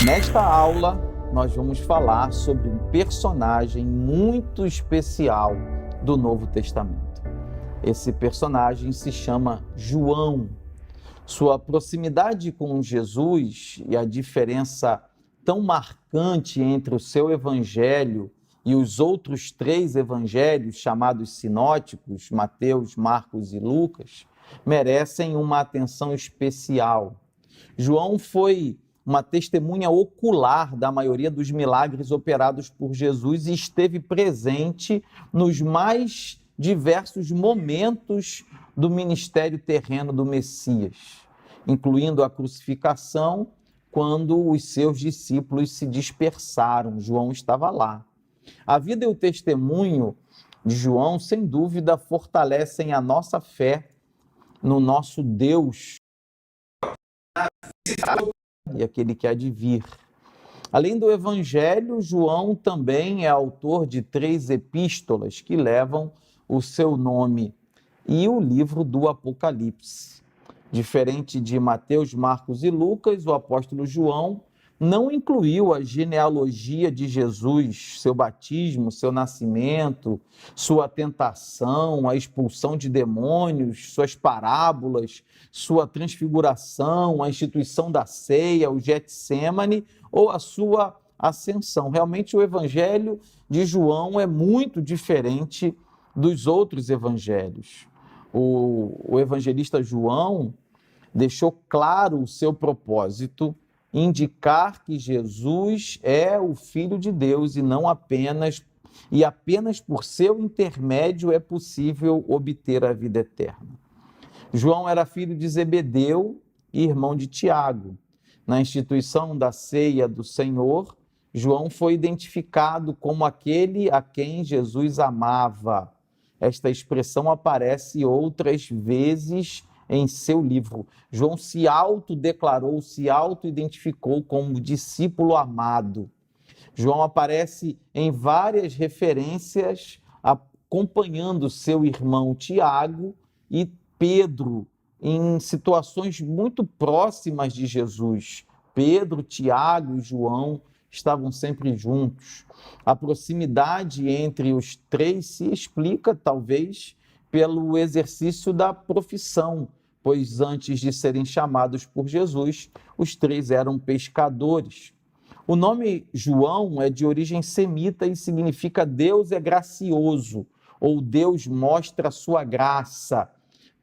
Nesta aula, nós vamos falar sobre um personagem muito especial do Novo Testamento. Esse personagem se chama João. Sua proximidade com Jesus e a diferença tão marcante entre o seu evangelho e os outros 3 evangelhos chamados sinóticos, Mateus, Marcos e Lucas, merecem uma atenção especial. João foi uma testemunha ocular da maioria dos milagres operados por Jesus e esteve presente nos mais diversos momentos do ministério terreno do Messias, incluindo a crucificação, quando os seus discípulos se dispersaram. João estava lá. A vida e o testemunho de João, sem dúvida, fortalecem a nossa fé no nosso Deus e aquele que há de vir. Além do Evangelho, João também é autor de 3 epístolas que levam o seu nome e o livro do Apocalipse. Diferente de Mateus, Marcos e Lucas, o apóstolo João não incluiu a genealogia de Jesus, seu batismo, seu nascimento, sua tentação, a expulsão de demônios, suas parábolas, sua transfiguração, a instituição da ceia, o Getsêmani ou a sua ascensão. Realmente o evangelho de João é muito diferente dos outros evangelhos. O evangelista João deixou claro o seu propósito, indicar que Jesus é o Filho de Deus e apenas por seu intermédio é possível obter a vida eterna. João era filho de Zebedeu e irmão de Tiago. Na instituição da ceia do Senhor, João foi identificado como aquele a quem Jesus amava. Esta expressão aparece outras vezes em seu livro. João se autodeclarou, se autoidentificou como discípulo amado. João aparece em várias referências acompanhando seu irmão Tiago e Pedro em situações muito próximas de Jesus. Pedro, Tiago e João estavam sempre juntos. A proximidade entre os 3 se explica, talvez, pelo exercício da profissão, pois antes de serem chamados por Jesus, os 3 eram pescadores. O nome João é de origem semita e significa Deus é gracioso, ou Deus mostra a sua graça.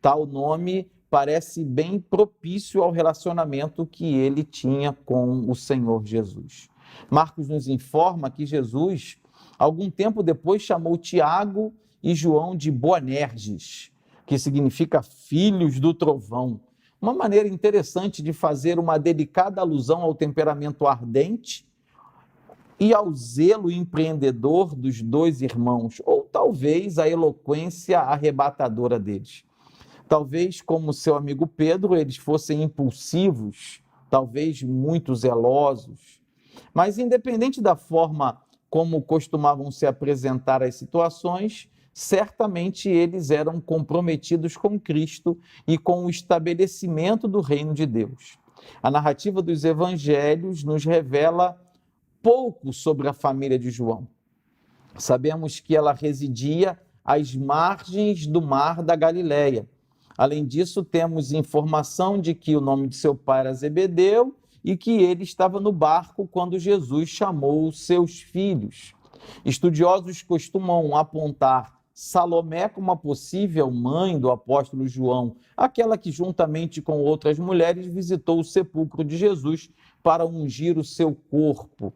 Tal nome parece bem propício ao relacionamento que ele tinha com o Senhor Jesus. Marcos nos informa que Jesus, algum tempo depois, chamou Tiago e João de Boanerges, que significa filhos do trovão. Uma maneira interessante de fazer uma delicada alusão ao temperamento ardente e ao zelo empreendedor dos 2 irmãos, ou talvez a eloquência arrebatadora deles. Talvez, como seu amigo Pedro, eles fossem impulsivos, talvez muito zelosos. Mas, independente da forma como costumavam se apresentar as situações, certamente eles eram comprometidos com Cristo e com o estabelecimento do reino de Deus. A narrativa dos evangelhos nos revela pouco sobre a família de João. Sabemos que ela residia às margens do mar da Galileia. Além disso, temos informação de que o nome de seu pai era Zebedeu e que ele estava no barco quando Jesus chamou seus filhos. Estudiosos costumam apontar Salomé como a possível mãe do apóstolo João, aquela que juntamente com outras mulheres visitou o sepulcro de Jesus para ungir o seu corpo.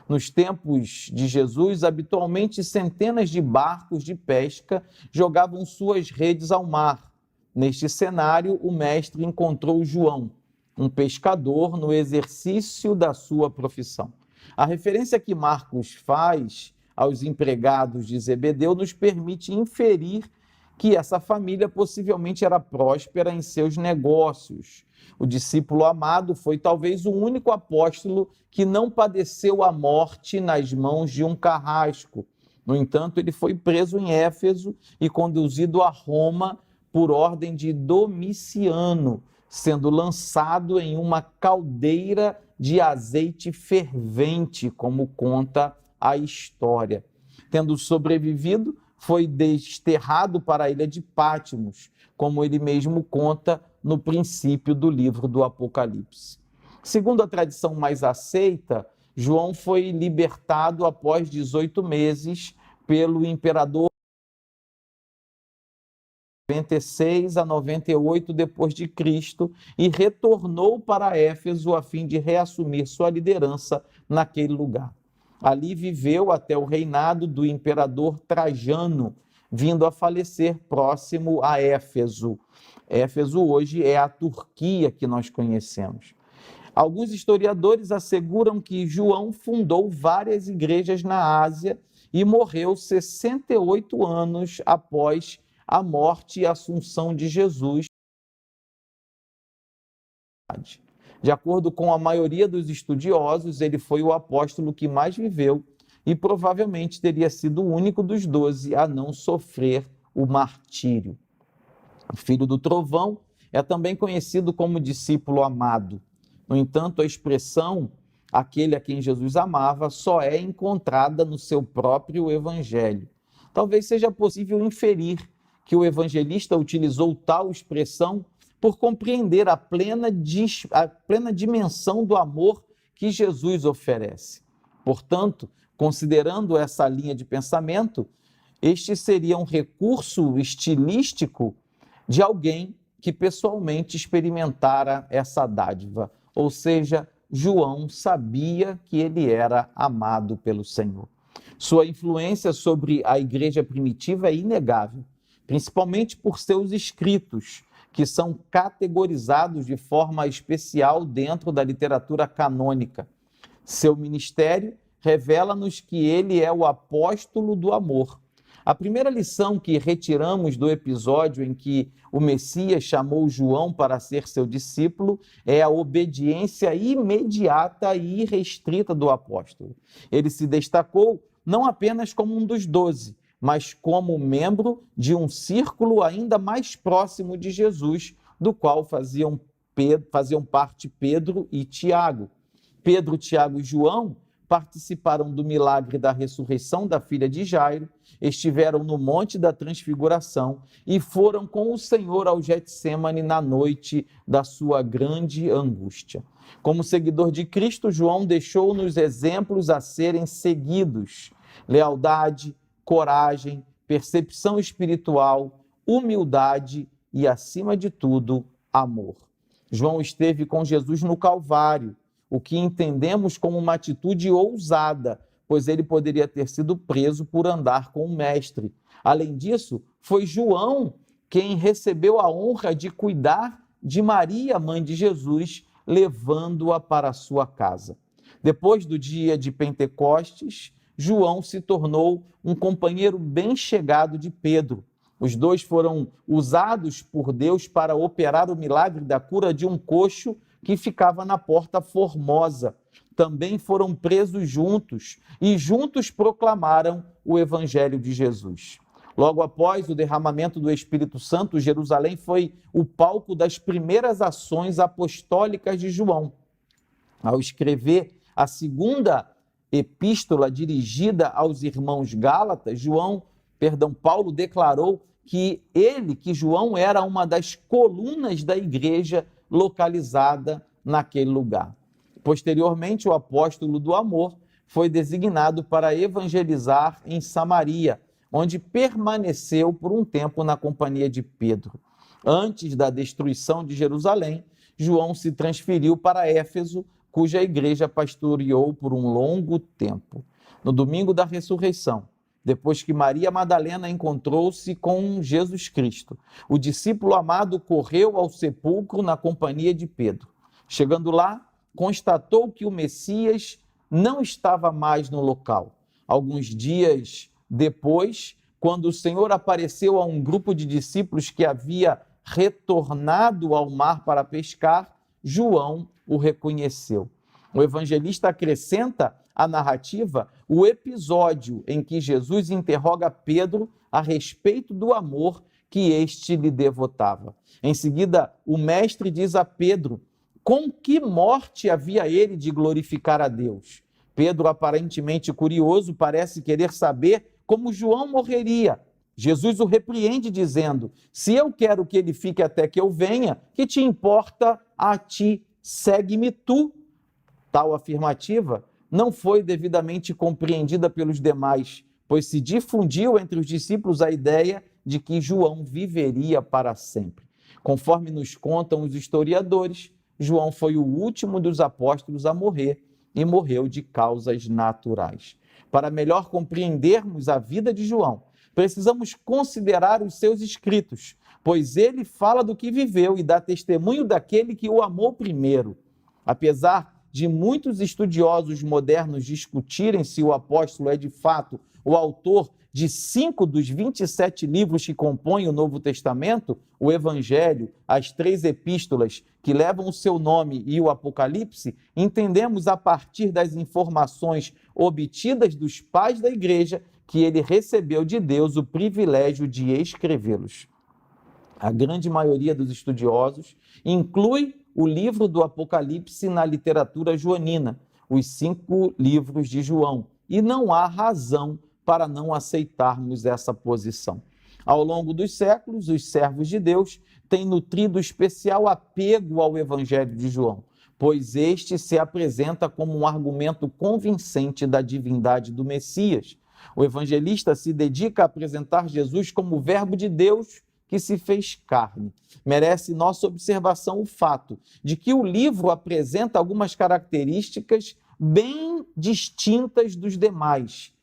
Nos tempos de Jesus, habitualmente centenas de barcos de pesca jogavam suas redes ao mar. Neste cenário, o mestre encontrou João, um pescador no exercício da sua profissão. A referência que Marcos faz aos empregados de Zebedeu nos permite inferir que essa família possivelmente era próspera em seus negócios. O discípulo amado foi talvez o único apóstolo que não padeceu a morte nas mãos de um carrasco. No entanto, ele foi preso em Éfeso e conduzido a Roma por ordem de Domiciano, sendo lançado em uma caldeira de azeite fervente, como conta a história. Tendo sobrevivido, foi desterrado para a ilha de Patmos, como ele mesmo conta no princípio do livro do Apocalipse. Segundo a tradição mais aceita, João foi libertado após 18 meses pelo imperador 96 a 98 depois de Cristo e retornou para Éfeso a fim de reassumir sua liderança naquele lugar. Ali viveu até o reinado do imperador Trajano, vindo a falecer próximo a Éfeso. Éfeso hoje é a Turquia que nós conhecemos. Alguns historiadores asseguram que João fundou várias igrejas na Ásia e morreu 68 anos após a morte e assunção de Jesus. De acordo com a maioria dos estudiosos, ele foi o apóstolo que mais viveu e provavelmente teria sido o único dos 12 a não sofrer o martírio. O filho do trovão é também conhecido como discípulo amado. No entanto, a expressão aquele a quem Jesus amava só é encontrada no seu próprio evangelho. Talvez seja possível inferir que o evangelista utilizou tal expressão por compreender a plena dimensão do amor que Jesus oferece. Portanto, considerando essa linha de pensamento, este seria um recurso estilístico de alguém que pessoalmente experimentara essa dádiva, ou seja, João sabia que ele era amado pelo Senhor. Sua influência sobre a igreja primitiva é inegável, principalmente por seus escritos, que são categorizados de forma especial dentro da literatura canônica. Seu ministério revela-nos que ele é o apóstolo do amor. A primeira lição que retiramos do episódio em que o Messias chamou João para ser seu discípulo é a obediência imediata e irrestrita do apóstolo. Ele se destacou não apenas como um dos 12, mas como membro de um círculo ainda mais próximo de Jesus, do qual faziam parte Pedro e Tiago. Pedro, Tiago e João participaram do milagre da ressurreição da filha de Jairo, estiveram no Monte da Transfiguração e foram com o Senhor ao Getsêmani na noite da sua grande angústia. Como seguidor de Cristo, João deixou-nos exemplos a serem seguidos: lealdade, coragem, percepção espiritual, humildade e, acima de tudo, amor. João esteve com Jesus no Calvário, o que entendemos como uma atitude ousada, pois ele poderia ter sido preso por andar com o Mestre. Além disso, foi João quem recebeu a honra de cuidar de Maria, mãe de Jesus, levando-a para a sua casa. Depois do dia de Pentecostes, João se tornou um companheiro bem chegado de Pedro. Os dois foram usados por Deus para operar o milagre da cura de um coxo que ficava na Porta Formosa. Também foram presos juntos e juntos proclamaram o Evangelho de Jesus. Logo após o derramamento do Espírito Santo, Jerusalém foi o palco das primeiras ações apostólicas de João. Ao escrever a segunda epístola dirigida aos irmãos Gálatas, Paulo declarou que João era uma das colunas da igreja localizada naquele lugar. Posteriormente, o apóstolo do amor foi designado para evangelizar em Samaria, onde permaneceu por um tempo na companhia de Pedro. Antes da destruição de Jerusalém, João se transferiu para Éfeso, cuja igreja pastoreou por um longo tempo. No domingo da ressurreição, depois que Maria Madalena encontrou-se com Jesus Cristo, o discípulo amado correu ao sepulcro na companhia de Pedro. Chegando lá, constatou que o Messias não estava mais no local. Alguns dias depois, quando o Senhor apareceu a um grupo de discípulos que havia retornado ao mar para pescar, João o reconheceu. O evangelista acrescenta à narrativa o episódio em que Jesus interroga Pedro a respeito do amor que este lhe devotava. Em seguida, o mestre diz a Pedro Com que morte havia ele de glorificar a Deus? Pedro, aparentemente curioso, parece querer saber como João morreria. Jesus o repreende, dizendo: se eu quero que ele fique até que eu venha, que te importa a ti? Segue-me tu. Tal afirmativa não foi devidamente compreendida pelos demais, pois se difundiu entre os discípulos a ideia de que João viveria para sempre. Conforme nos contam os historiadores, João foi o último dos apóstolos a morrer e morreu de causas naturais. Para melhor compreendermos a vida de João, precisamos considerar os seus escritos, pois ele fala do que viveu e dá testemunho daquele que o amou primeiro. Apesar de muitos estudiosos modernos discutirem se o apóstolo é de fato o autor de 5 dos 27 livros que compõem o Novo Testamento, o Evangelho, as 3 epístolas que levam o seu nome e o Apocalipse, entendemos a partir das informações obtidas dos pais da igreja que ele recebeu de Deus o privilégio de escrevê-los. A grande maioria dos estudiosos inclui o livro do Apocalipse na literatura joanina, os 5 livros de João, e não há razão para não aceitarmos essa posição. Ao longo dos séculos, os servos de Deus têm nutrido especial apego ao Evangelho de João, pois este se apresenta como um argumento convincente da divindade do Messias. O evangelista se dedica a apresentar Jesus como o Verbo de Deus que se fez carne. Merece nossa observação o fato de que o livro apresenta algumas características bem distintas dos demais.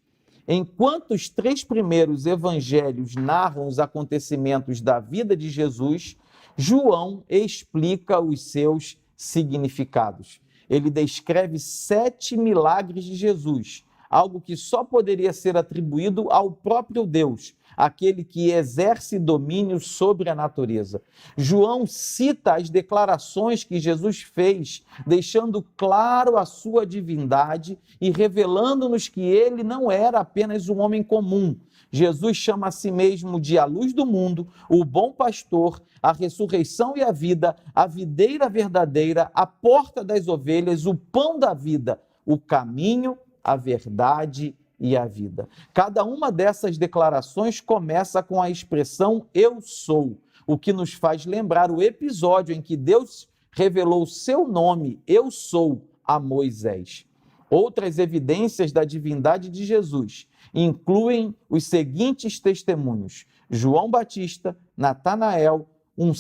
Enquanto os 3 primeiros evangelhos narram os acontecimentos da vida de Jesus, João explica os seus significados. Ele descreve 7 milagres de Jesus, algo que só poderia ser atribuído ao próprio Deus, aquele que exerce domínio sobre a natureza. João cita as declarações que Jesus fez, deixando claro a sua divindade e revelando-nos que ele não era apenas um homem comum. Jesus chama a si mesmo de a luz do mundo, o bom pastor, a ressurreição e a vida, a videira verdadeira, a porta das ovelhas, o pão da vida, o caminho, a verdade e a vida. Cada uma dessas declarações começa com a expressão eu sou, o que nos faz lembrar o episódio em que Deus revelou o seu nome, eu sou, a Moisés. Outras evidências da divindade de Jesus incluem os seguintes testemunhos: João Batista, Natanael, um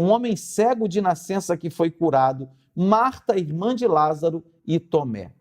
homem cego de nascença que foi curado, Marta, irmã de Lázaro, e Tomé.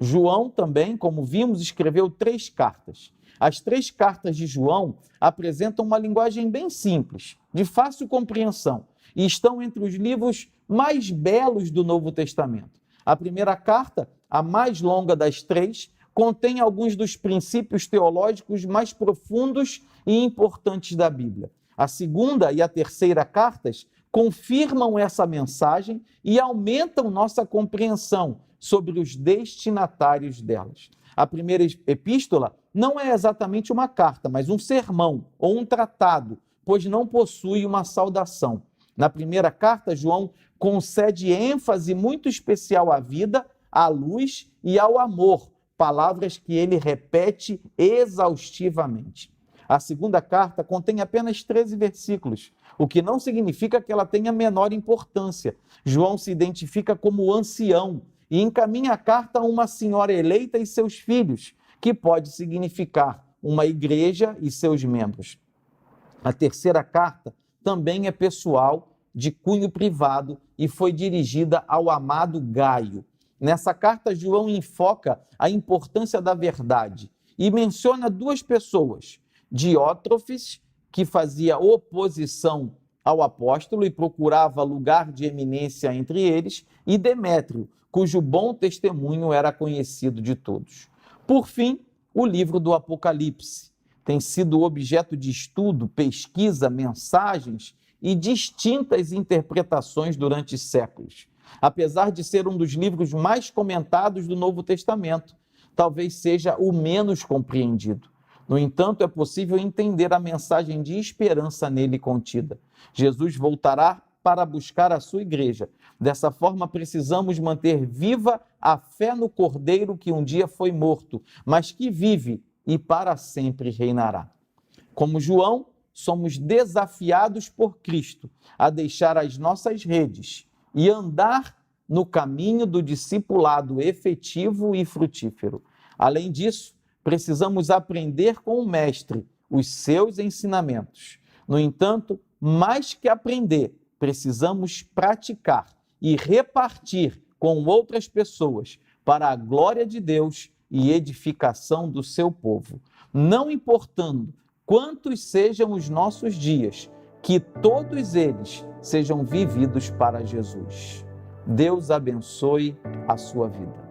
João também, como vimos, escreveu 3 cartas. As 3 cartas de João apresentam uma linguagem bem simples, de fácil compreensão, e estão entre os livros mais belos do Novo Testamento. A primeira carta, a mais longa das 3, contém alguns dos princípios teológicos mais profundos e importantes da Bíblia. A segunda e a terceira cartas confirmam essa mensagem e aumentam nossa compreensão sobre os destinatários delas. A primeira epístola não é exatamente uma carta, mas um sermão ou um tratado, pois não possui uma saudação. Na primeira carta, João concede ênfase muito especial à vida, à luz e ao amor, palavras que ele repete exaustivamente. A segunda carta contém apenas 13 versículos, o que não significa que ela tenha menor importância. João se identifica como ancião e encaminha a carta a uma senhora eleita e seus filhos, que pode significar uma igreja e seus membros. A terceira carta também é pessoal, de cunho privado, e foi dirigida ao amado Gaio. Nessa carta, João enfoca a importância da verdade e menciona 2 pessoas, Diótrefes, que fazia oposição ao apóstolo e procurava lugar de eminência entre eles, e Demétrio, cujo bom testemunho era conhecido de todos. Por fim, o livro do Apocalipse tem sido objeto de estudo, pesquisa, mensagens e distintas interpretações durante séculos. Apesar de ser um dos livros mais comentados do Novo Testamento, talvez seja o menos compreendido. No entanto, é possível entender a mensagem de esperança nele contida. Jesus voltará para buscar a sua igreja. Dessa forma, precisamos manter viva a fé no Cordeiro que um dia foi morto, mas que vive e para sempre reinará. Como João, somos desafiados por Cristo a deixar as nossas redes e andar no caminho do discipulado efetivo e frutífero. Além disso, precisamos aprender com o Mestre os seus ensinamentos. No entanto, mais que aprender, precisamos praticar e repartir com outras pessoas para a glória de Deus e edificação do seu povo. Não importando quantos sejam os nossos dias, que todos eles sejam vividos para Jesus. Deus abençoe a sua vida.